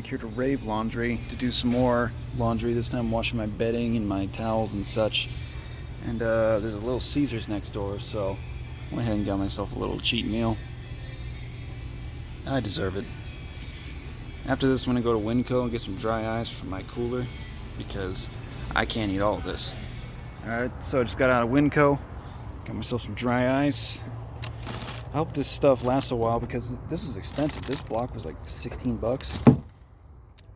here to Rave Laundry to do some more laundry. This time washing my bedding and my towels and such. And there's a Little Caesars next door, so I went ahead and got myself a little cheat meal. I deserve it. After this, I'm going to go to Winco and get some dry ice for my cooler because I can't eat all of this. Alright, so I just got out of Winco, got myself some dry ice. I hope this stuff lasts a while because this is expensive. This block was like 16 bucks.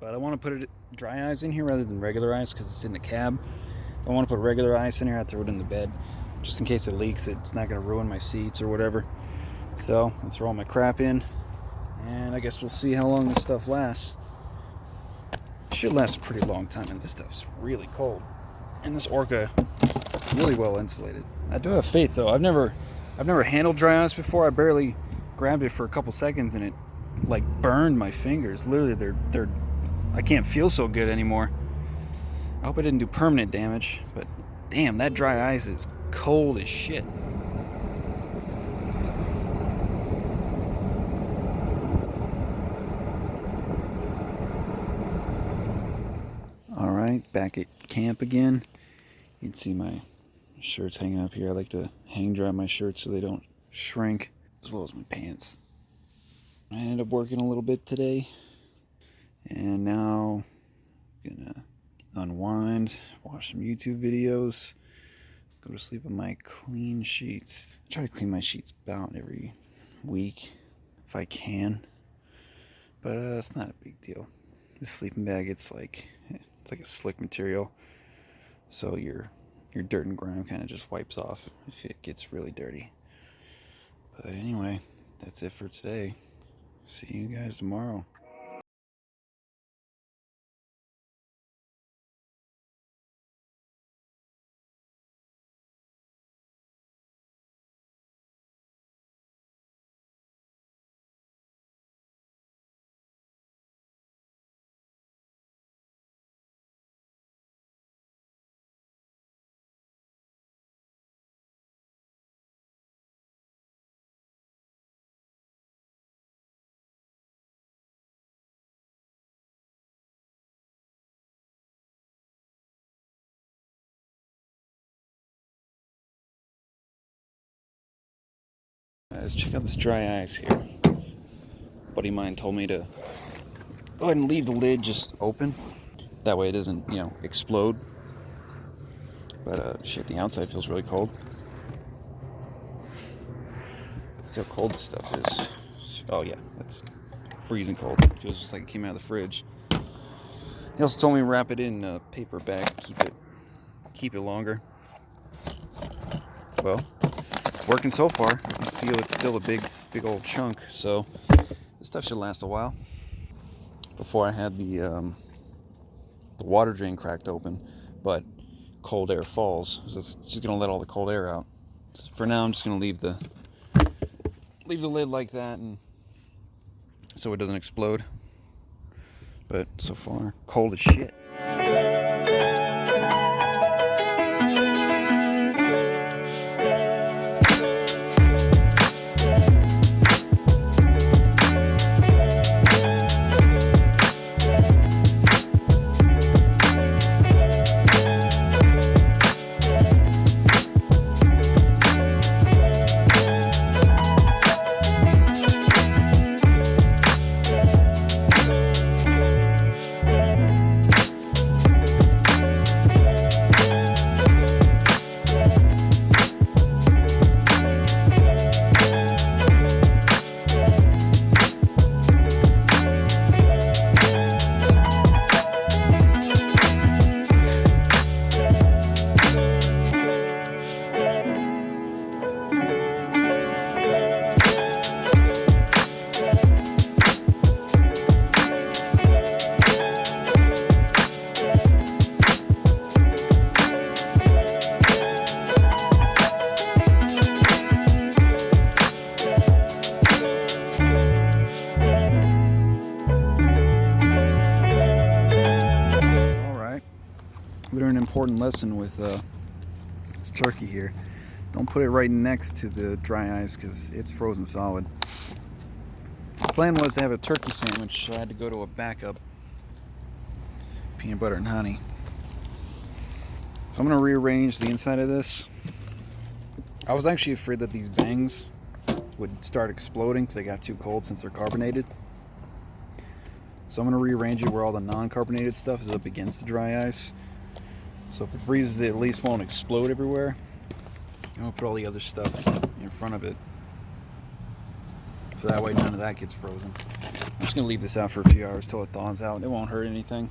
But I want to put dry ice in here rather than regular ice because it's in the cab. If I want to put regular ice in here, I have to throw it in the bed. Just in case it leaks, it's not going to ruin my seats or whatever. So I'll throw all my crap in. And I guess we'll see how long this stuff lasts. It should last a pretty long time, and this stuff's really cold. And this Orca is really well insulated. I do have faith though. I've never handled dry ice before. I barely grabbed it for a couple seconds and it like burned my fingers. Literally I can't feel so good anymore. I hope I didn't do permanent damage, but damn, that dry ice is cold as shit. Alright, back at camp again. You can see my shirts hanging up here. I like to hang dry my shirts so they don't shrink, as well as my pants. I ended up working a little bit today, and now I'm gonna unwind, watch some YouTube videos, go to sleep on my clean sheets. I try to clean my sheets about every week if I can, but it's not a big deal. This sleeping bag, it's like a slick material, so your dirt and grime kind of just wipes off if it gets really dirty. But anyway, that's it for today. See you guys tomorrow. Let's check out this dry ice here. A buddy of mine told me to go ahead and leave the lid just open. That way it doesn't, explode. But shit, the outside feels really cold. See how cold this stuff is. Oh yeah, that's freezing cold. It feels just like it came out of the fridge. He also told me to wrap it in a paper bag, keep it longer. Well, working so far. I feel it's still a big old chunk, so this stuff should last a while. Before I had the water drain cracked open, but cold air falls, so it's just gonna let all the cold air out. So for now, I'm just gonna leave the lid like that, and so it doesn't explode. But so far, cold as shit. Learn an important lesson with this turkey here. Don't put it right next to the dry ice because it's frozen solid. The plan was to have a turkey sandwich, so I had to go to a backup peanut butter and honey. So I'm going to rearrange the inside of this. I was actually afraid that these bangs would start exploding because they got too cold since they're carbonated. So I'm going to rearrange it where all the non-carbonated stuff is up against the dry ice. So if it freezes, it at least won't explode everywhere. And I'll put all the other stuff in front of it. So that way none of that gets frozen. I'm just going to leave this out for a few hours till it thaws out. It won't hurt anything.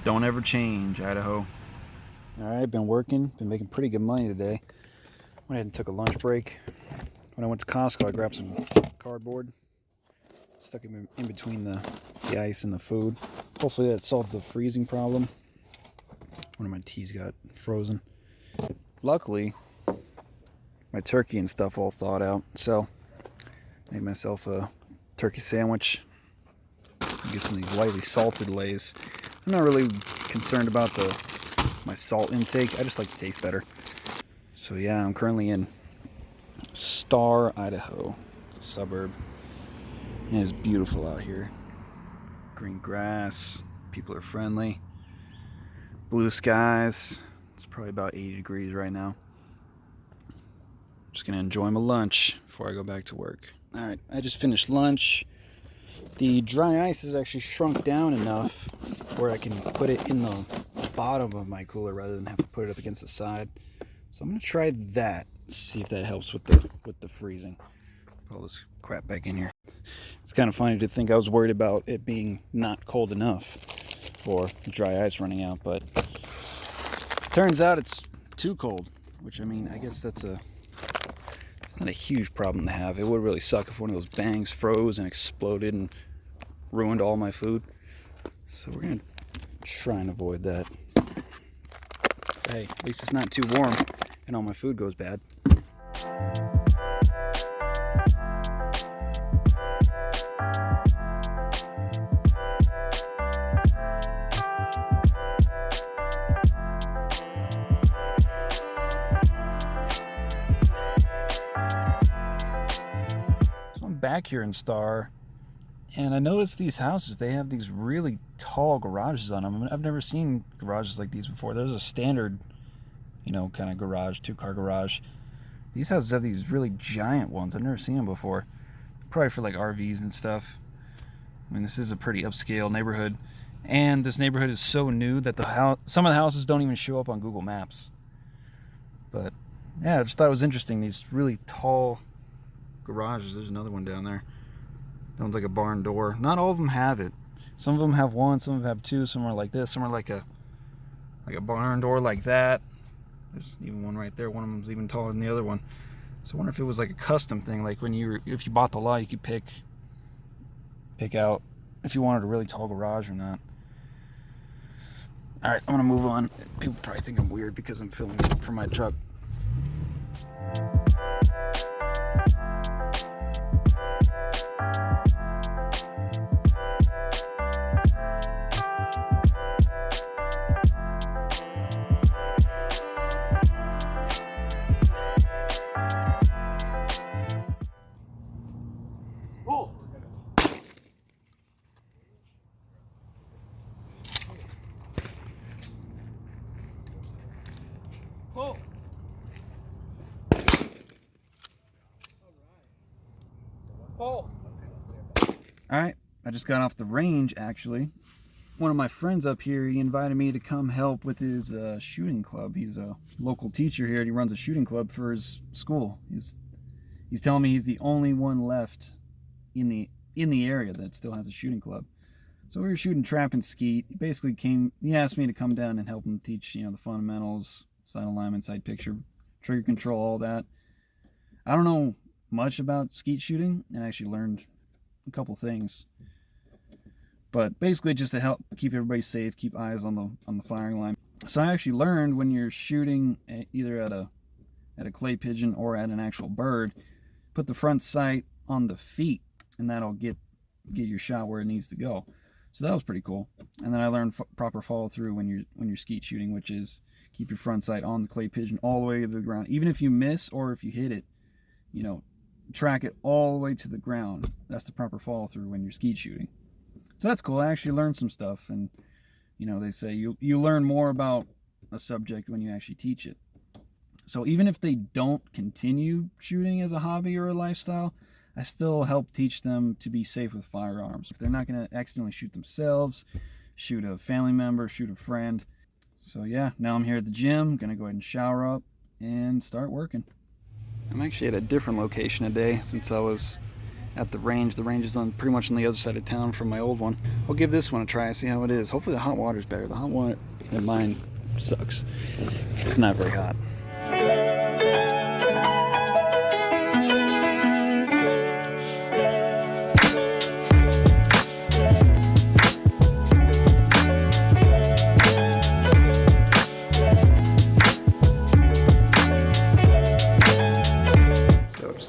Don't ever change, Idaho. Alright, been working, been making pretty good money today. Went ahead and took a lunch break. When I went to Costco, I grabbed some cardboard, stuck it in between the ice and the food. Hopefully that solves the freezing problem. One of my teas got frozen. Luckily, my turkey and stuff all thawed out, so I made myself a turkey sandwich. Get some of these lightly salted Lays. I'm not really concerned about my salt intake. I just like to taste better. So yeah, I'm currently in Star, Idaho. It's a suburb. And it's beautiful out here. Green grass. People are friendly. Blue skies. It's probably about 80 degrees right now. Just gonna enjoy my lunch before I go back to work. Alright, I just finished lunch. The dry ice has actually shrunk down enough where I can put it in the bottom of my cooler rather than have to put it up against the side. So I'm gonna try that, see if that helps with the freezing. Put all this crap back in here. It's kind of funny to think I was worried about it being not cold enough or the dry ice running out, but turns out it's too cold, which, I mean, I guess it's not a huge problem to have. It would really suck if one of those bangs froze and exploded and ruined all my food. So we're gonna try and avoid that. Hey, at least it's not too warm and all my food goes bad. So I'm back here in Star, and I noticed these houses, they have these really tall garages on them. I've never seen garages like these before. There's a standard, kind of garage, 2-car garage. These houses have these really giant ones. I've never seen them before. Probably for like RVs and stuff. I mean, this is a pretty upscale neighborhood. And this neighborhood is so new that some of the houses don't even show up on Google Maps. But yeah, I just thought it was interesting. These really tall garages. There's another one down there. That one's like a barn door. Not all of them have it. Some of them have one, some of them have two, some are like this, some are like a barn door like that. There's even one right there. One of them's even taller than the other one. So I wonder if it was like a custom thing, like if you bought the lot, you could pick out if you wanted a really tall garage or not. Alright, I'm gonna move on. People probably think I'm weird because I'm filming from my truck. Oh. Oh. Alright, I just got off the range actually. One of my friends up here, he invited me to come help with his shooting club. He's a local teacher here and he runs a shooting club for his school. He's telling me he's the only one left in the area that still has a shooting club. So we were shooting trap and skeet. He asked me to come down and help him teach, the fundamentals, sight alignment, sight picture, trigger control, all that. I don't know much about skeet shooting, and I actually learned a couple things. But basically just to help keep everybody safe, keep eyes on the firing line. So I actually learned when you're shooting either at a clay pigeon or at an actual bird, put the front sight on the feet, and that'll get your shot where it needs to go. So that was pretty cool. And then I learned proper follow through when you're skeet shooting, which is keep your front sight on the clay pigeon all the way to the ground. Even if you miss or if you hit it, track it all the way to the ground. That's the proper follow through when you're skeet shooting. So that's cool. I actually learned some stuff, and they say you learn more about a subject when you actually teach it. So even if they don't continue shooting as a hobby or a lifestyle, I still help teach them to be safe with firearms. If they're not going to accidentally shoot themselves, shoot a family member, shoot a friend. So yeah, now I'm here at the gym. Gonna go ahead and shower up and start working. I'm actually at a different location today since I was at the range. The range is pretty much on the other side of town from my old one. I'll give this one a try, see how it is. Hopefully the hot water's better. The hot water in mine sucks. It's not very hot.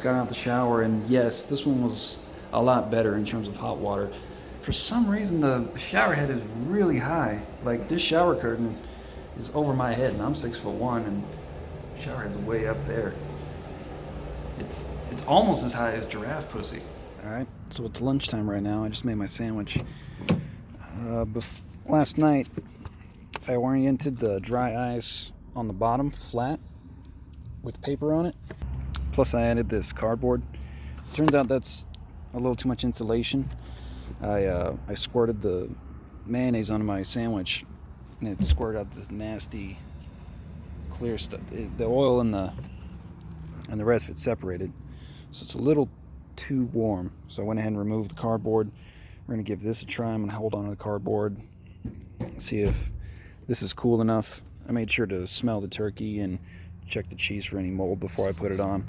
Got out the shower, and yes, this one was a lot better in terms of hot water. For some reason, the shower head is really high. Like, this shower curtain is over my head, and I'm 6'1", and the shower head's way up there. It's almost as high as giraffe pussy. All right, so it's lunchtime right now. I just made my sandwich. Last night, I oriented the dry ice on the bottom flat with paper on it. Plus I added this cardboard. Turns out that's a little too much insulation. I squirted the mayonnaise onto my sandwich, and it squirted out this nasty clear stuff. The oil and the rest of it separated, so it's a little too warm. So I went ahead and removed the cardboard. We're gonna give this a try. I'm gonna hold on to the cardboard, see if this is cool enough. I made sure to smell the turkey and check the cheese for any mold before I put it on,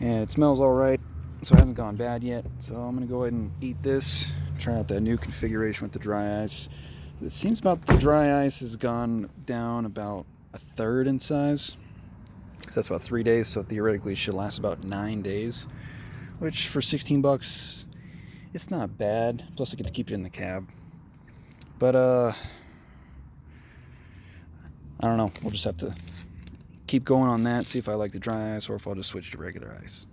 and it smells all right, so it hasn't gone bad yet. So I'm gonna go ahead and eat this, try out that new configuration with the dry ice. It seems about the dry ice has gone down about a third in size. So that's about 3 days, so theoretically it should last about 9 days, which for $16 it's not bad. Plus I get to keep it in the cab. But I don't know, we'll just have to keep going on that, see if I like the dry ice or if I'll just switch to regular ice.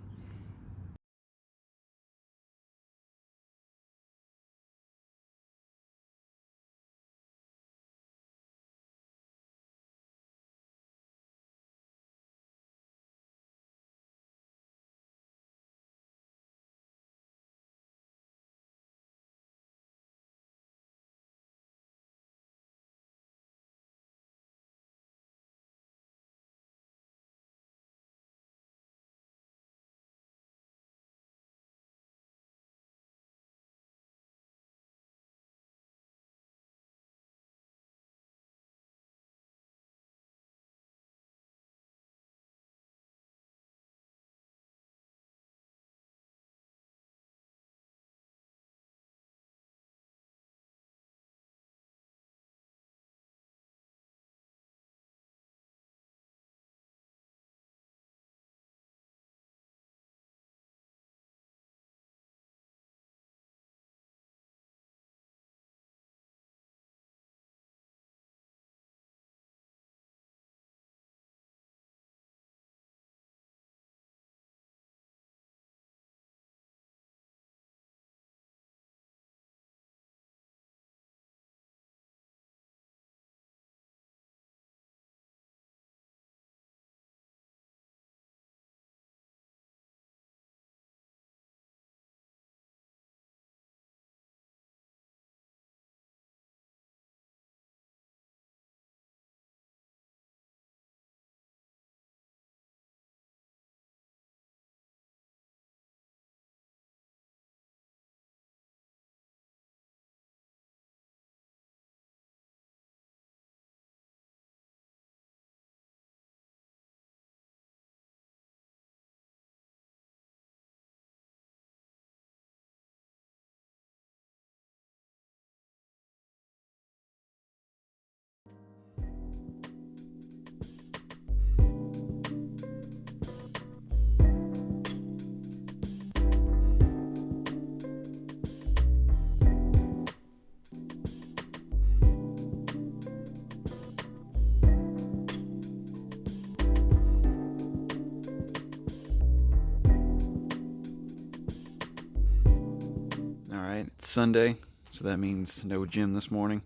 Sunday, so that means no gym this morning.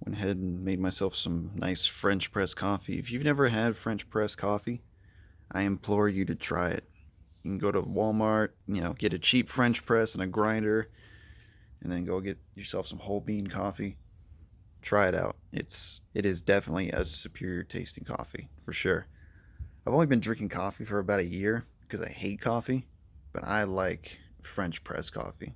Went ahead and made myself some nice French press coffee. If you've never had French press coffee, I implore you to try it. You can go to Walmart, get a cheap French press and a grinder, and then go get yourself some whole bean coffee. Try it out. It is definitely a superior tasting coffee, for sure. I've only been drinking coffee for about a year because I hate coffee, but I like French press coffee.